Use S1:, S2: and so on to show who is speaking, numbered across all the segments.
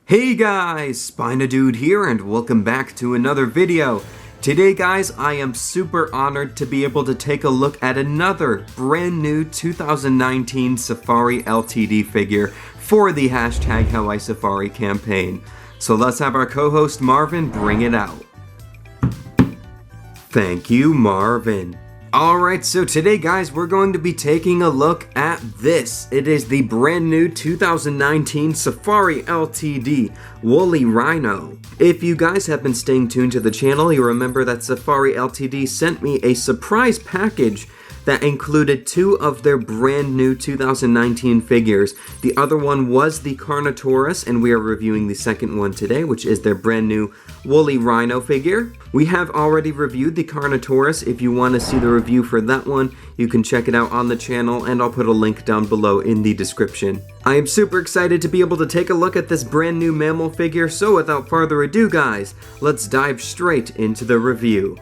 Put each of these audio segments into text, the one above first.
S1: Hey guys, SpinoDude here and welcome back to another video. Today guys, I am super honored to be able to take a look at another brand new 2019 Safari Ltd figure for the #HowISafari campaign. So let's have our co-host Marvin bring it out. Thank you, Marvin. Alright, so today guys, we're going to be taking a look at this. It is the brand new 2019 Safari Ltd Woolly Rhino. If you guys have been staying tuned to the channel, you remember that Safari Ltd sent me a surprise package that included two of their brand new 2019 figures. The other one was the Carnotaurus, and we are reviewing the second one today, which is their brand new Woolly Rhino figure. We have already reviewed the Carnotaurus. If you want to see the review for that one, you can check it out on the channel, and I'll put a link down below in the description. I am super excited to be able to take a look at this brand new mammal figure, so without further ado guys, let's dive straight into the review.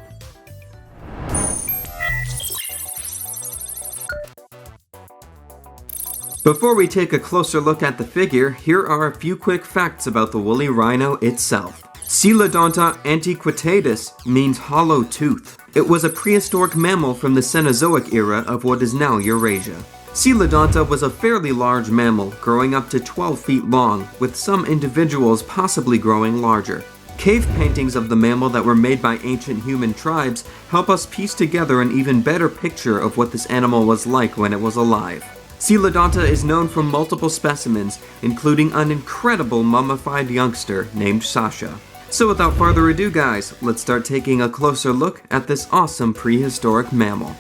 S1: Before we take a closer look at the figure, here are a few quick facts about the Woolly Rhino itself. Coelodonta antiquitatis means hollow tooth. It was a prehistoric mammal from the Cenozoic era of what is now Eurasia. Coelodonta was a fairly large mammal, growing up to 12 feet long, with some individuals possibly growing larger. Cave paintings of the mammal that were made by ancient human tribes help us piece together an even better picture of what this animal was like when it was alive. Coelodonta is known from multiple specimens, including an incredible mummified youngster named Sasha. So without further ado guys, let's start taking a closer look at this awesome prehistoric mammal.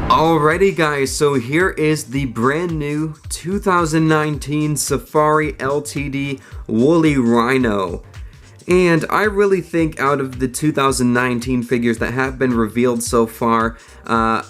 S1: Alrighty guys, so here is the brand new 2019 Safari Ltd Woolly Rhino. And I really think out of the 2019 figures that have been revealed so far,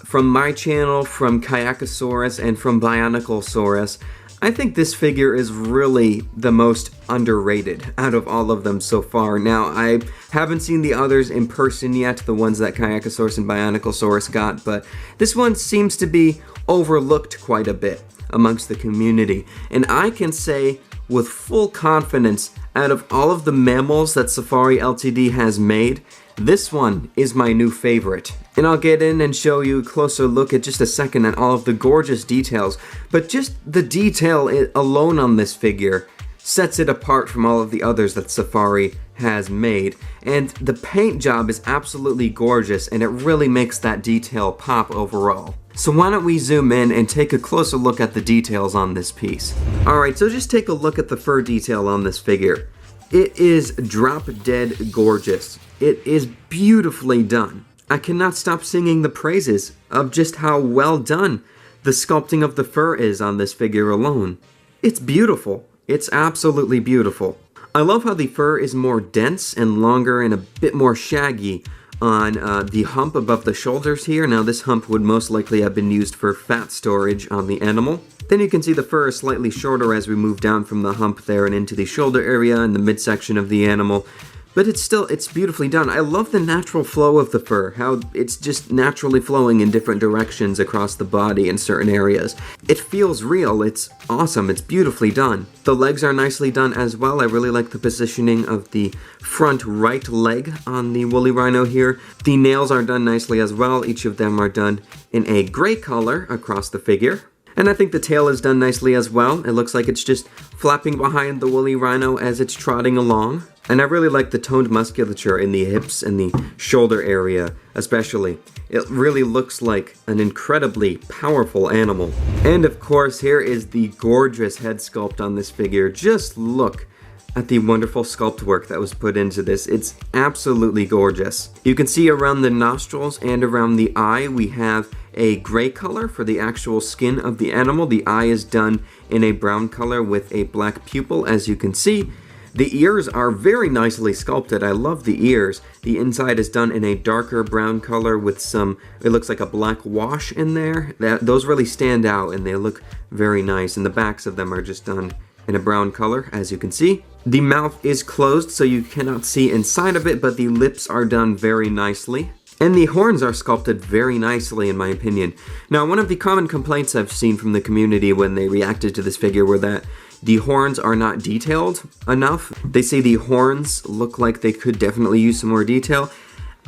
S1: from my channel, from Kayakasaurus, and from Bioniclesaurus, I think this figure is really the most underrated out of all of them so far. Now, I haven't seen the others in person yet, the ones that Kayakasaurus and Bioniclesaurus got, but this one seems to be overlooked quite a bit amongst the community. And I can say with full confidence, out of all of the mammals that Safari Ltd has made, this one is my new favorite. And I'll get in and show you a closer look at just a second at all of the gorgeous details, but just the detail alone on this figure sets it apart from all of the others that Safari has made. And the paint job is absolutely gorgeous, and it really makes that detail pop overall. So why don't we zoom in and take a closer look at the details on this piece. Alright, so just take a look at the fur detail on this figure. It is drop dead gorgeous. It is beautifully done. I cannot stop singing the praises of just how well done the sculpting of the fur is on this figure alone. It's beautiful. It's absolutely beautiful. I love how the fur is more dense and longer and a bit more shaggy on the hump above the shoulders here. Now this hump would most likely have been used for fat storage on the animal. Then you can see the fur is slightly shorter as we move down from the hump there and into the shoulder area and the midsection of the animal. But it's beautifully done. I love the natural flow of the fur, how it's just naturally flowing in different directions across the body in certain areas. It feels real, it's awesome, it's beautifully done. The legs are nicely done as well. I really like the positioning of the front right leg on the Woolly Rhino here. The nails are done nicely as well. Each of them are done in a gray color across the figure. And I think the tail is done nicely as well. It looks like it's just flapping behind the Woolly Rhino as it's trotting along. And I really like the toned musculature in the hips and the shoulder area, especially. It really looks like an incredibly powerful animal. And of course, here is the gorgeous head sculpt on this figure. Just look at the wonderful sculpt work that was put into this. It's absolutely gorgeous. You can see around the nostrils and around the eye, we have a gray color for the actual skin of the animal. The eye is done in a brown color with a black pupil, as you can see. The ears are very nicely sculpted. I love the ears. The inside is done in a darker brown color with some, it looks like a black wash in there. Those really stand out and they look very nice. And the backs of them are just done in a brown color, as you can see. The mouth is closed so you cannot see inside of it, but the lips are done very nicely. And the horns are sculpted very nicely in my opinion. Now, one of the common complaints I've seen from the community when they reacted to this figure were that the horns are not detailed enough. They say the horns look like they could definitely use some more detail.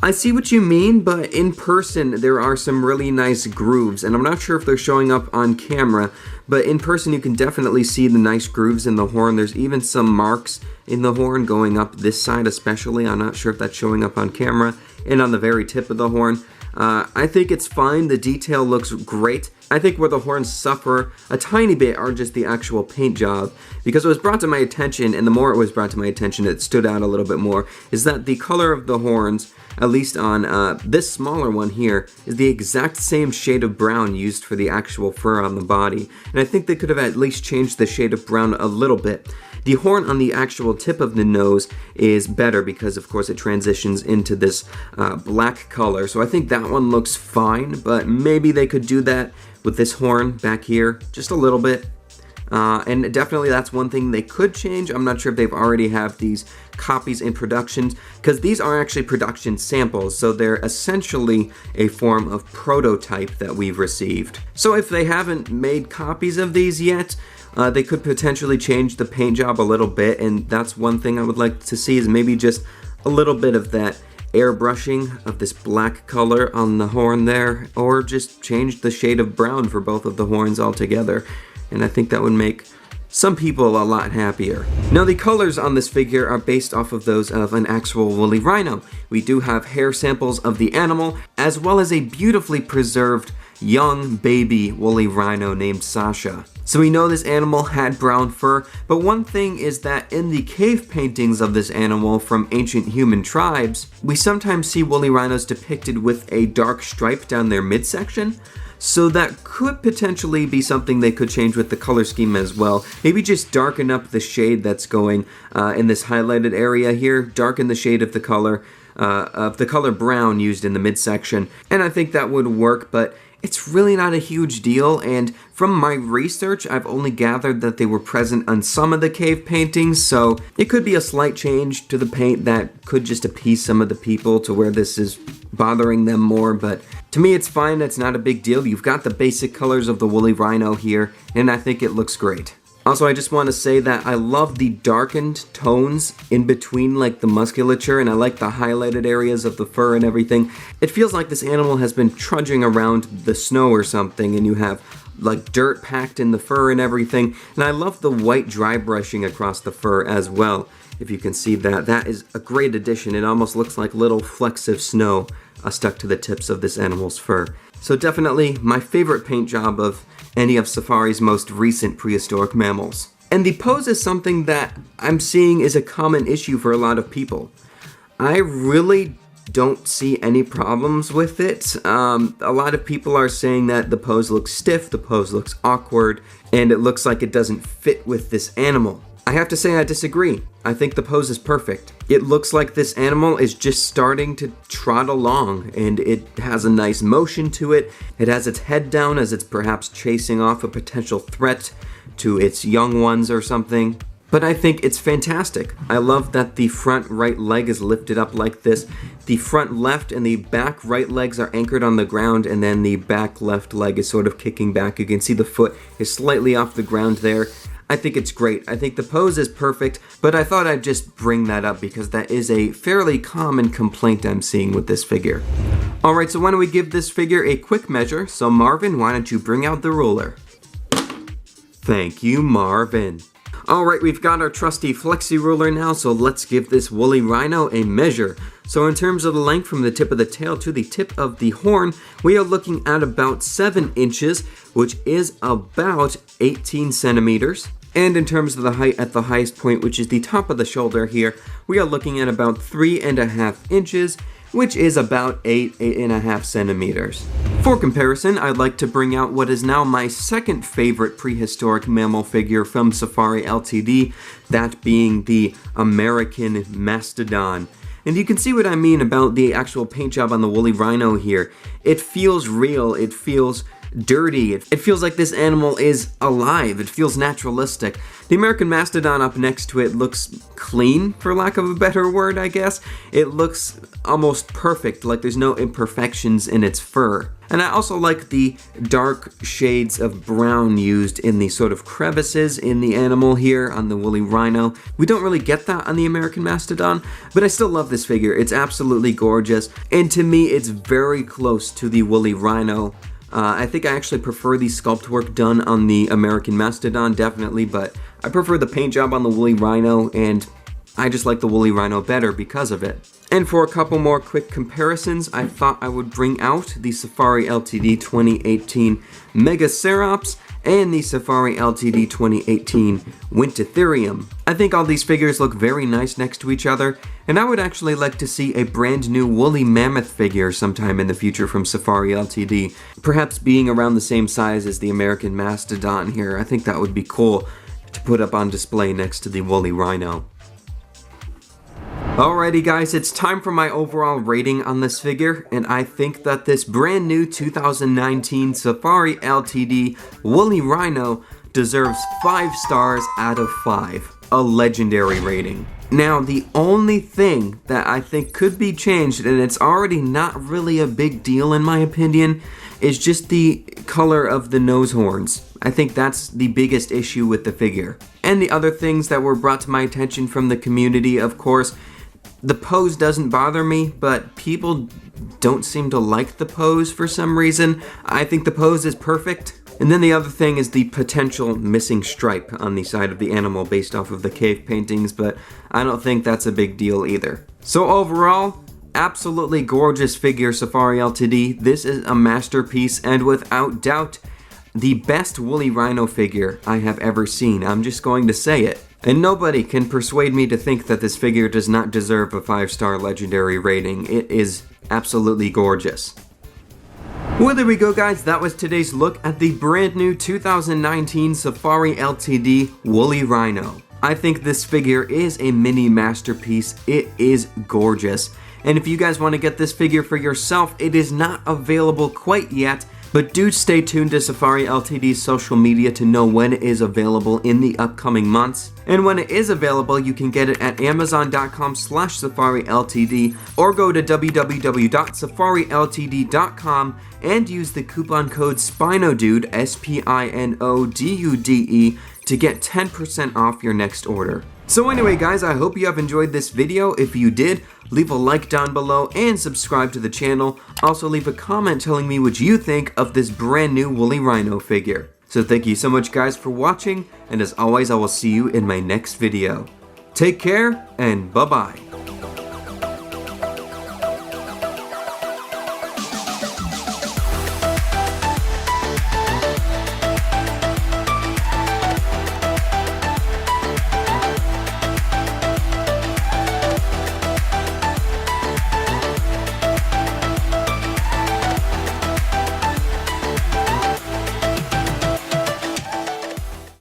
S1: I see what you mean, but in person there are some really nice grooves, and I'm not sure if they're showing up on camera, but in person you can definitely see the nice grooves in the horn. There's even some marks in the horn going up this side especially. I'm not sure if that's showing up on camera, and on the very tip of the horn. I think it's fine. The detail looks great. I think where the horns suffer a tiny bit are just the actual paint job, because it was brought to my attention, and the more it was brought to my attention it stood out a little bit more, is that the color of the horns, at least on this smaller one here, is the exact same shade of brown used for the actual fur on the body. And I think they could have at least changed the shade of brown a little bit. The horn on the actual tip of the nose is better because, of course, it transitions into this black color. So I think that one looks fine, but maybe they could do that with this horn back here just a little bit. And definitely that's one thing they could change. I'm not sure if they've already have these copies in production, because these are actually production samples, so they're essentially a form of prototype that we've received. So if they haven't made copies of these yet, they could potentially change the paint job a little bit, and that's one thing I would like to see, is maybe just a little bit of that airbrushing of this black color on the horn there, or just change the shade of brown for both of the horns altogether. And I think that would make some people a lot happier. Now the colors on this figure are based off of those of an actual woolly rhino. We do have hair samples of the animal, as well as a beautifully preserved young baby woolly rhino named Sasha. So we know this animal had brown fur, but one thing is that in the cave paintings of this animal from ancient human tribes, we sometimes see woolly rhinos depicted with a dark stripe down their midsection. So that could potentially be something they could change with the color scheme as well. Maybe just darken up the shade that's going in this highlighted area here. Darken the shade of the color brown used in the midsection. And I think that would work, but it's really not a huge deal, and from my research, I've only gathered that they were present on some of the cave paintings, so it could be a slight change to the paint that could just appease some of the people to where this is bothering them more, but to me it's fine. It's not a big deal. You've got the basic colors of the woolly rhino here, and I think it looks great. Also, I just want to say that I love the darkened tones in between like the musculature, and I like the highlighted areas of the fur and everything. It feels like this animal has been trudging around the snow or something, and you have like dirt packed in the fur and everything. And I love the white dry brushing across the fur as well. If you can see that, that is a great addition. It almost looks like little flecks of snow stuck to the tips of this animal's fur. So definitely my favorite paint job of any of Safari's most recent prehistoric mammals. And the pose is something that I'm seeing is a common issue for a lot of people. I really don't see any problems with it. A lot of people are saying that the pose looks stiff, the pose looks awkward, and it looks like it doesn't fit with this animal. I have to say I disagree. I think the pose is perfect. It looks like this animal is just starting to trot along, and it has a nice motion to it. It has its head down as it's perhaps chasing off a potential threat to its young ones or something. But I think it's fantastic. I love that the front right leg is lifted up like this. The front left and the back right legs are anchored on the ground, and then the back left leg is sort of kicking back. You can see the foot is slightly off the ground there. I think it's great. I think the pose is perfect, but I thought I'd just bring that up because that is a fairly common complaint I'm seeing with this figure. Alright, so why don't we give this figure a quick measure? So Marvin, why don't you bring out the ruler? Thank you, Marvin. Alright, we've got our trusty flexi ruler now, so let's give this woolly rhino a measure. So in terms of the length from the tip of the tail to the tip of the horn, we are looking at about 7 inches, which is about 18 centimeters. And in terms of the height at the highest point, which is the top of the shoulder here, we are looking at about 3.5 inches, which is about 8.5 centimeters. For comparison, I'd like to bring out what is now my second favorite prehistoric mammal figure from Safari Ltd, that being the American Mastodon. And you can see what I mean about the actual paint job on the woolly rhino here. It feels real, it feels dirty, it feels like this animal is alive, it feels naturalistic. The American Mastodon up next to it looks clean, for lack of a better word, I guess. It looks almost perfect, like there's no imperfections in its fur. And I also like the dark shades of brown used in the sort of crevices in the animal here on the Woolly Rhino. We don't really get that on the American Mastodon, but I still love this figure. It's absolutely gorgeous, and to me it's very close to the Woolly Rhino. I think I actually prefer the sculpt work done on the American Mastodon, definitely, but I prefer the paint job on the Woolly Rhino, and I just like the Woolly Rhino better because of it. And for a couple more quick comparisons, I thought I would bring out the Safari Ltd 2018 Megacerops and the Safari Ltd 2018 Wintertherium. I think all these figures look very nice next to each other, and I would actually like to see a brand new woolly mammoth figure sometime in the future from Safari Ltd. Perhaps being around the same size as the American Mastodon here. I think that would be cool to put up on display next to the Woolly Rhino. Alrighty guys, it's time for my overall rating on this figure, and I think that this brand new 2019 Safari Ltd Woolly Rhino deserves 5 stars out of 5, a legendary rating. Now, the only thing that I think could be changed, and it's already not really a big deal in my opinion, is just the color of the nose horns. I think that's the biggest issue with the figure. And the other things that were brought to my attention from the community, of course, the pose doesn't bother me, but people don't seem to like the pose for some reason. I think the pose is perfect. And then the other thing is the potential missing stripe on the side of the animal based off of the cave paintings, but I don't think that's a big deal either. So overall, absolutely gorgeous figure, Safari Ltd. This is a masterpiece, and without doubt, the best Woolly Rhino figure I have ever seen. I'm just going to say it. And nobody can persuade me to think that this figure does not deserve a 5-star legendary rating. It is absolutely gorgeous. Well, there we go guys, that was today's look at the brand new 2019 Safari Ltd Woolly Rhino. I think this figure is a mini masterpiece. It is gorgeous. And if you guys want to get this figure for yourself, it is not available quite yet, but do stay tuned to Safari Ltd's social media to know when it is available in the upcoming months. And when it is available, you can get it at amazon.com/Safari Ltd or go to www.safariltd.com and use the coupon code SpinoDude, SpinoDude, to get 10% off your next order. So anyway guys, I hope you have enjoyed this video. If you did, leave a like down below and subscribe to the channel. Also leave a comment telling me what you think of this brand new Woolly Rhino figure. So thank you so much guys for watching, and as always I will see you in my next video. Take care and bye bye.